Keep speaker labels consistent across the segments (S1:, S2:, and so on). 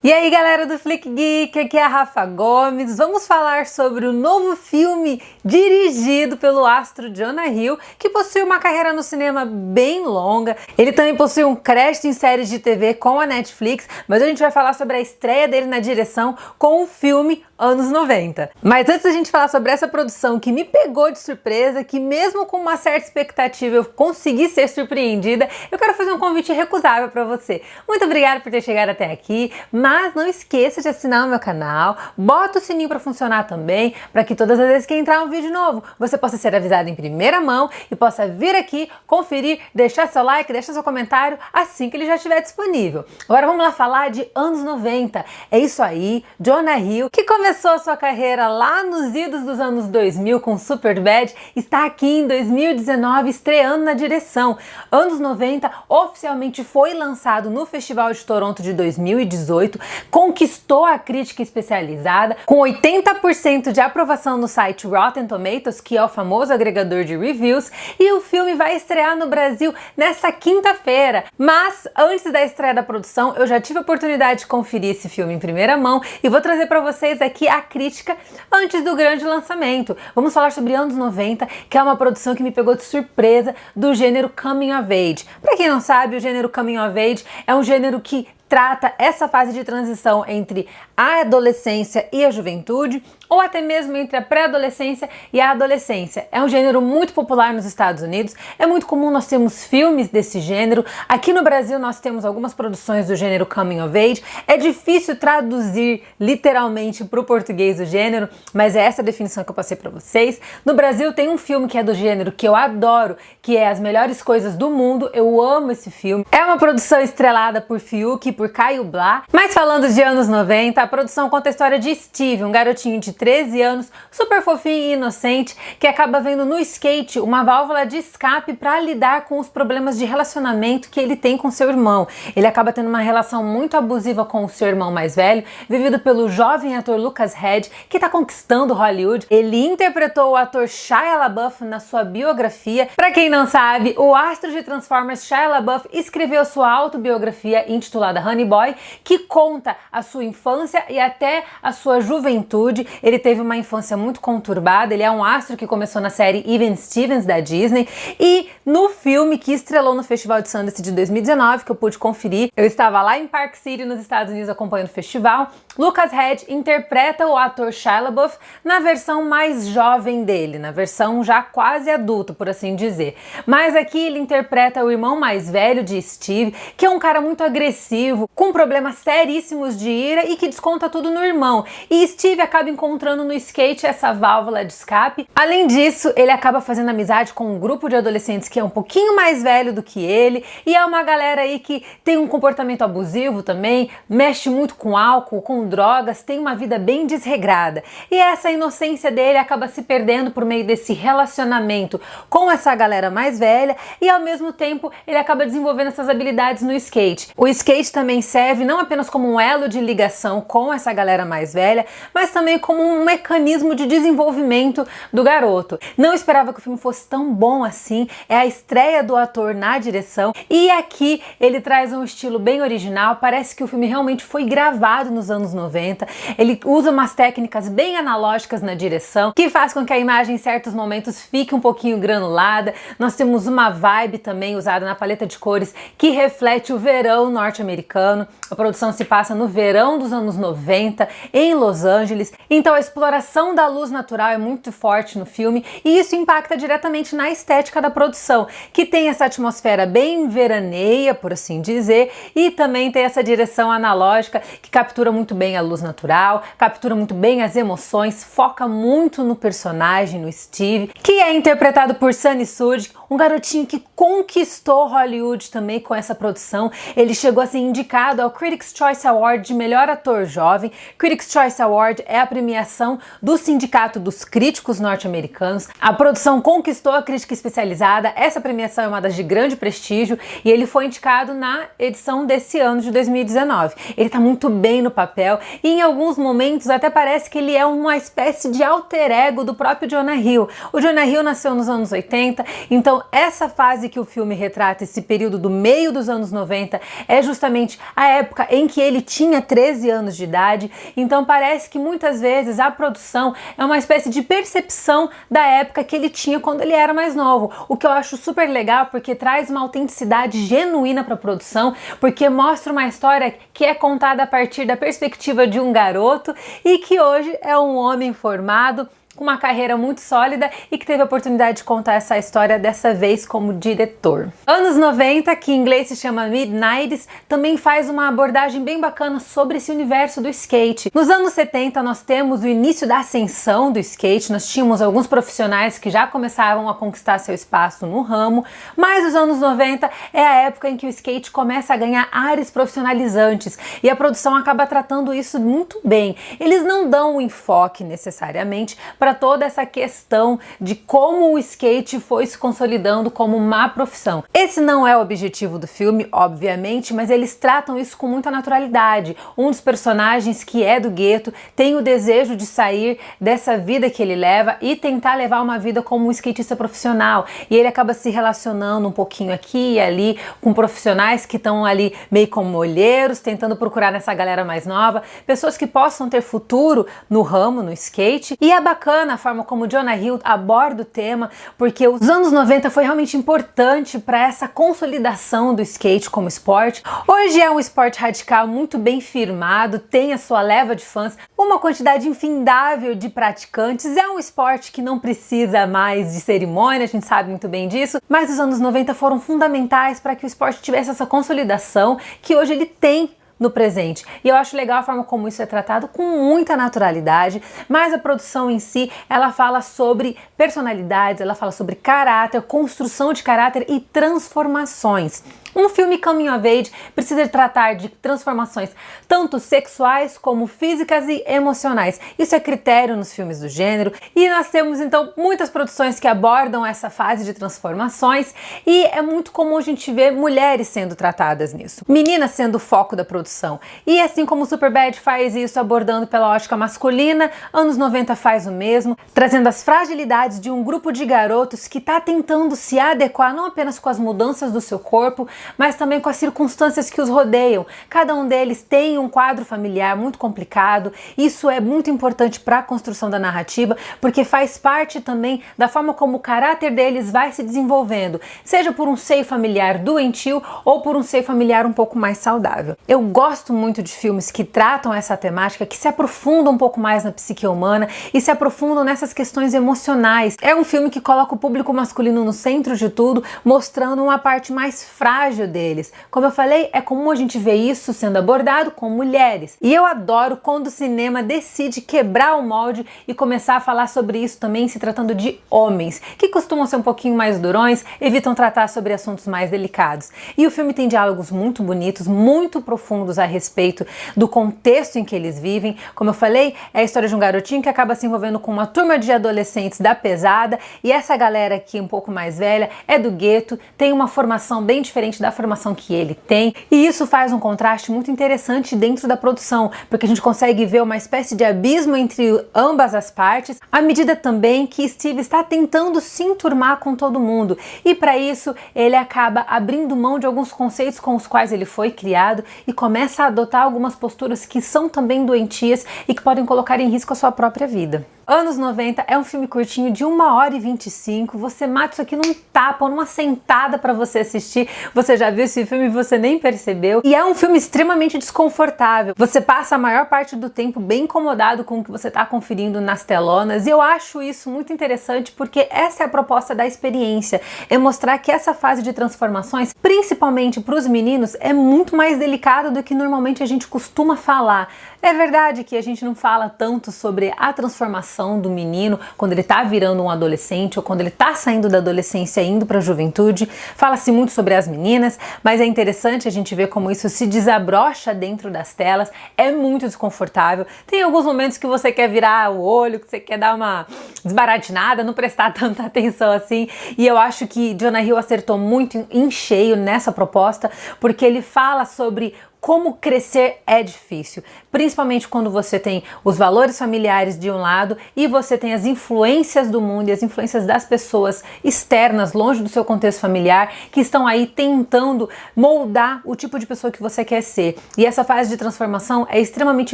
S1: E aí galera do Flick Geek, aqui é a Rafa Gomes. Vamos falar sobre o novo filme dirigido pelo astro Jonah Hill, que possui uma carreira no cinema bem longa. Ele também possui um crédito em séries de TV com a Netflix, mas a gente vai falar sobre a estreia dele na direção com o filme anos 90. Mas antes da gente falar sobre essa produção que me pegou de surpresa, que mesmo com uma certa expectativa eu consegui ser surpreendida, eu quero fazer um convite irrecusável para você. Muito obrigada por ter chegado até aqui, mas não esqueça de assinar o meu canal, bota o sininho para funcionar também, para que todas as vezes que entrar um vídeo novo, você possa ser avisado em primeira mão e possa vir aqui, conferir, deixar seu like, deixar seu comentário assim que ele já estiver disponível. Agora vamos lá falar de anos 90. É isso aí, Jonah Hill, que começou a sua carreira lá nos idos dos anos 2000 com Superbad, está aqui em 2019 estreando na direção. Anos 90 oficialmente foi lançado no Festival de Toronto de 2018, conquistou a crítica especializada com 80% de aprovação no site Rotten Tomatoes, que é o famoso agregador de reviews, e o filme vai estrear no Brasil nessa quinta-feira. Mas antes da estreia da produção, eu já tive a oportunidade de conferir esse filme em primeira mão e vou trazer para vocês aqui a crítica antes do grande lançamento. Vamos falar sobre anos 90, que é uma produção que me pegou de surpresa do gênero Coming of Age. Para quem não sabe, o gênero Coming of Age é um gênero que trata essa fase de transição entre a adolescência e a juventude, ou até mesmo entre a pré-adolescência e a adolescência. É um gênero muito popular nos Estados Unidos, é muito comum nós termos filmes desse gênero. Aqui no Brasil nós temos algumas produções do gênero Coming of Age. É difícil traduzir literalmente para o português o gênero, mas é essa a definição que eu passei para vocês. No Brasil tem um filme que é do gênero que eu adoro, que é As Melhores Coisas do Mundo. Eu amo esse filme. É uma produção estrelada por Fiuk e por Caio Blá. Mas falando de anos 90, a produção conta a história de Steve, um garotinho de 13 anos, super fofinho e inocente, que acaba vendo no skate uma válvula de escape para lidar com os problemas de relacionamento que ele tem com seu irmão. Ele acaba tendo uma relação muito abusiva com o seu irmão mais velho, vivido pelo jovem ator Lucas Hedges, que está conquistando Hollywood. Ele interpretou o ator Shia LaBeouf na sua biografia. Para quem não sabe, o astro de Transformers Shia LaBeouf escreveu sua autobiografia intitulada Honey Boy, que conta a sua infância e até a sua juventude. Ele teve uma infância muito conturbada, ele é um astro que começou na série Even Stevens da Disney, e no filme que estrelou no Festival de Sundance de 2019, que eu pude conferir, eu estava lá em Park City, nos Estados Unidos, acompanhando o festival. Lucas Hedges interpreta o ator Shia LaBeouf na versão mais jovem dele, na versão já quase adulta, por assim dizer. Mas aqui ele interpreta o irmão mais velho de Steve, que é um cara muito agressivo, com problemas seríssimos de ira e que desconta tudo no irmão. E Steve acaba encontrando no skate essa válvula de escape. Além disso, ele acaba fazendo amizade com um grupo de adolescentes que é um pouquinho mais velho do que ele, e é uma galera aí que tem um comportamento abusivo também, mexe muito com álcool, com drogas, tem uma vida bem desregrada. E essa inocência dele acaba se perdendo por meio desse relacionamento com essa galera mais velha, e ao mesmo tempo ele acaba desenvolvendo essas habilidades no skate. O skate também serve não apenas como um elo de ligação com essa galera mais velha, mas também como um mecanismo de desenvolvimento do garoto. Não esperava que o filme fosse tão bom assim, é a estreia do ator na direção, e aqui ele traz um estilo bem original. Parece que o filme realmente foi gravado nos anos 90, ele usa umas técnicas bem analógicas na direção, que faz com que a imagem em certos momentos fique um pouquinho granulada. Nós temos uma vibe também usada na paleta de cores que reflete o verão norte-americano. A produção se passa no verão dos anos 90, em Los Angeles, então a exploração da luz natural é muito forte no filme, e isso impacta diretamente na estética da produção, que tem essa atmosfera bem veraneia, por assim dizer, e também tem essa direção analógica que captura muito bem a luz natural, captura muito bem as emoções, foca muito no personagem, no Steve, que é interpretado por Sunny Sud, um garotinho que conquistou Hollywood também com essa produção. Ele chegou a ser indicado ao Critics' Choice Award de melhor ator jovem. Critics' Choice Award é a premiação do Sindicato dos Críticos norte-americanos. A produção conquistou a crítica especializada. Essa premiação é uma das de grande prestígio, e ele foi indicado na edição desse ano de 2019. Ele tá muito bem no papel, e em alguns momentos até parece que ele é uma espécie de alter ego do próprio Jonah Hill. O Jonah Hill nasceu nos anos 80, então essa fase que o filme retrata, esse período do meio dos anos 90, é justamente exatamente a época em que ele tinha 13 anos de idade, então parece que muitas vezes a produção é uma espécie de percepção da época que ele tinha quando ele era mais novo, o que eu acho super legal porque traz uma autenticidade genuína para a produção, porque mostra uma história que é contada a partir da perspectiva de um garoto e que hoje é um homem formado, com uma carreira muito sólida e que teve a oportunidade de contar essa história dessa vez como diretor. Anos 90, que em inglês se chama Mid-90s, também faz uma abordagem bem bacana sobre esse universo do skate. Nos anos 70 nós temos o início da ascensão do skate, nós tínhamos alguns profissionais que já começavam a conquistar seu espaço no ramo, mas os anos 90 é a época em que o skate começa a ganhar ares profissionalizantes e a produção acaba tratando isso muito bem. Eles não dão o enfoque necessariamente para toda essa questão de como o skate foi se consolidando como uma profissão. Esse não é o objetivo do filme, obviamente, mas eles tratam isso com muita naturalidade. Um dos personagens, que é do gueto, tem o desejo de sair dessa vida que ele leva e tentar levar uma vida como um skatista profissional. E ele acaba se relacionando um pouquinho aqui e ali com profissionais que estão ali meio como olheiros, tentando procurar nessa galera mais nova, pessoas que possam ter futuro no ramo, no skate. E é bacana a forma como Jonah Hill aborda o tema, porque os anos 90 foi realmente importante para essa consolidação do skate como esporte. Hoje é um esporte radical muito bem firmado, tem a sua leva de fãs, uma quantidade infindável de praticantes, é um esporte que não precisa mais de cerimônia, a gente sabe muito bem disso, mas os anos 90 foram fundamentais para que o esporte tivesse essa consolidação que hoje ele tem no presente. E eu acho legal a forma como isso é tratado com muita naturalidade, mas a produção em si, ela fala sobre personalidades, ela fala sobre caráter, construção de caráter e transformações. Um filme coming of age precisa tratar de transformações tanto sexuais como físicas e emocionais. Isso é critério nos filmes do gênero e nós temos então muitas produções que abordam essa fase de transformações e é muito comum a gente ver mulheres sendo tratadas nisso, meninas sendo o foco da produção. E assim como o Superbad faz isso abordando pela ótica masculina, anos 90 faz o mesmo, trazendo as fragilidades de um grupo de garotos que está tentando se adequar não apenas com as mudanças do seu corpo, mas também com as circunstâncias que os rodeiam. Cada um deles tem um quadro familiar muito complicado. Isso é muito importante para a construção da narrativa, porque faz parte também da forma como o caráter deles vai se desenvolvendo, seja por um seio familiar doentio ou por um seio familiar um pouco mais saudável. Eu gosto muito de filmes que tratam essa temática, que se aprofundam um pouco mais na psique humana e se aprofundam nessas questões emocionais. É um filme que coloca o público masculino no centro de tudo, mostrando uma parte mais frágil deles. Como eu falei, é comum a gente ver isso sendo abordado com mulheres. E eu adoro quando o cinema decide quebrar o molde e começar a falar sobre isso também se tratando de homens, que costumam ser um pouquinho mais durões, evitam tratar sobre assuntos mais delicados. E o filme tem diálogos muito bonitos, muito profundos a respeito do contexto em que eles vivem. Como eu falei, é a história de um garotinho que acaba se envolvendo com uma turma de adolescentes da pesada e essa galera aqui um pouco mais velha é do gueto, tem uma formação bem diferente da formação que ele tem, e isso faz um contraste muito interessante dentro da produção, porque a gente consegue ver uma espécie de abismo entre ambas as partes, à medida também que Steve está tentando se enturmar com todo mundo, e para isso ele acaba abrindo mão de alguns conceitos com os quais ele foi criado e começa a adotar algumas posturas que são também doentias e que podem colocar em risco a sua própria vida. Anos 90 é um filme curtinho de 1h25, você mata isso aqui num tapa ou numa sentada para você assistir, você já viu esse filme e você nem percebeu, e é um filme extremamente desconfortável, você passa a maior parte do tempo bem incomodado com o que você está conferindo nas telonas, e eu acho isso muito interessante porque essa é a proposta da experiência, é mostrar que essa fase de transformações, principalmente para os meninos, é muito mais delicada do que normalmente a gente costuma falar. É verdade que a gente não fala tanto sobre a transformação do menino quando ele está virando um adolescente ou quando ele está saindo da adolescência e indo para a juventude. Fala-se muito sobre as meninas, mas é interessante a gente ver como isso se desabrocha dentro das telas. É muito desconfortável. Tem alguns momentos que você quer virar o olho, que você quer dar uma desbaratinada, não prestar tanta atenção assim. E eu acho que Jonah Hill acertou muito em cheio nessa proposta, porque ele fala sobre como crescer é difícil, principalmente quando você tem os valores familiares de um lado e você tem as influências do mundo e as influências das pessoas externas, longe do seu contexto familiar, que estão aí tentando moldar o tipo de pessoa que você quer ser. E essa fase de transformação é extremamente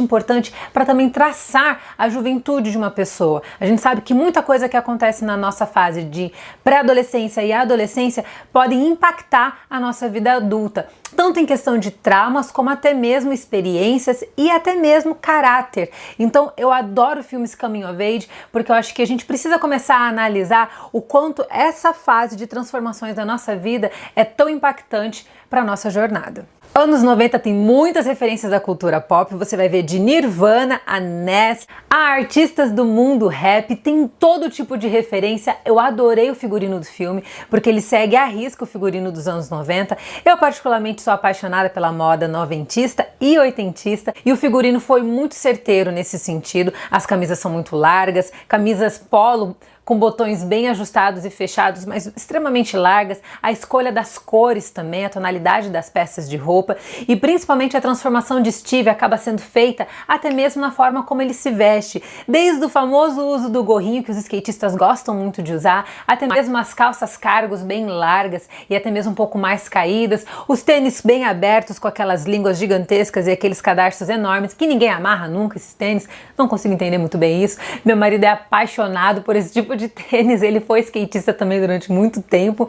S1: importante para também traçar a juventude de uma pessoa. A gente sabe que muita coisa que acontece na nossa fase de pré-adolescência e adolescência podem impactar a nossa vida adulta, tanto em questão de traumas, como até mesmo experiências e até mesmo caráter. Então eu adoro filmes coming of age, porque eu acho que a gente precisa começar a analisar o quanto essa fase de transformações da nossa vida é tão impactante para a nossa jornada. Anos 90 tem muitas referências da cultura pop, você vai ver de Nirvana a Nas, a artistas do mundo rap, tem todo tipo de referência. Eu adorei o figurino do filme, porque ele segue à risca o figurino dos anos 90. Eu particularmente sou apaixonada pela moda noventista e oitentista, e o figurino foi muito certeiro nesse sentido. As camisas são muito largas, camisas polo, com botões bem ajustados e fechados, mas extremamente largas, a escolha das cores também, a tonalidade das peças de roupa e principalmente a transformação de Steve acaba sendo feita até mesmo na forma como ele se veste, desde o famoso uso do gorrinho que os skatistas gostam muito de usar, até mesmo as calças cargos bem largas e até mesmo um pouco mais caídas, os tênis bem abertos com aquelas línguas gigantescas e aqueles cadarços enormes que ninguém amarra nunca esses tênis, não consigo entender muito bem isso. Meu marido é apaixonado por esse tipo de tênis, ele foi skatista também durante muito tempo,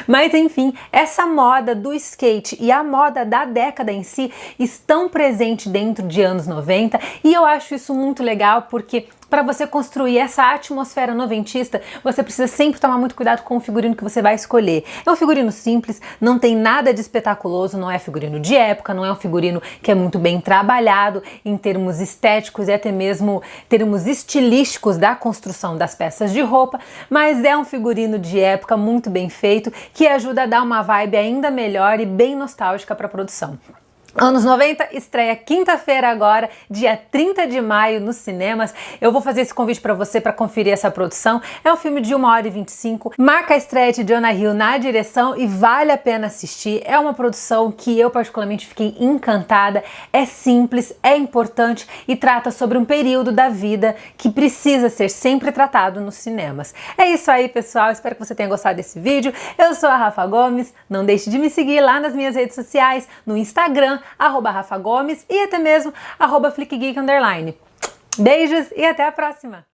S1: mas enfim, essa moda do skate e a moda da década em si estão presentes dentro de anos 90 e eu acho isso muito legal porque para você construir essa atmosfera noventista, você precisa sempre tomar muito cuidado com o figurino que você vai escolher. É um figurino simples, não tem nada de espetaculoso, não é figurino de época, não é um figurino que é muito bem trabalhado em termos estéticos e até mesmo termos estilísticos da construção das peças de roupa, mas é um figurino de época muito bem feito que ajuda a dar uma vibe ainda melhor e bem nostálgica para a produção. Anos 90 estreia quinta-feira agora, dia 30 de maio nos cinemas. Eu vou fazer esse convite para você para conferir essa produção. É um filme de 1h25, marca a estreia de Jonah Hill na direção e vale a pena assistir. É uma produção que eu particularmente fiquei encantada, é simples, é importante e trata sobre um período da vida que precisa ser sempre tratado nos cinemas. É isso aí, pessoal, espero que você tenha gostado desse vídeo. Eu sou a Rafa Gomes, não deixe de me seguir lá nas minhas redes sociais, no Instagram, @Rafa Gomes e até mesmo @FlickGeek_. Beijos e até a próxima!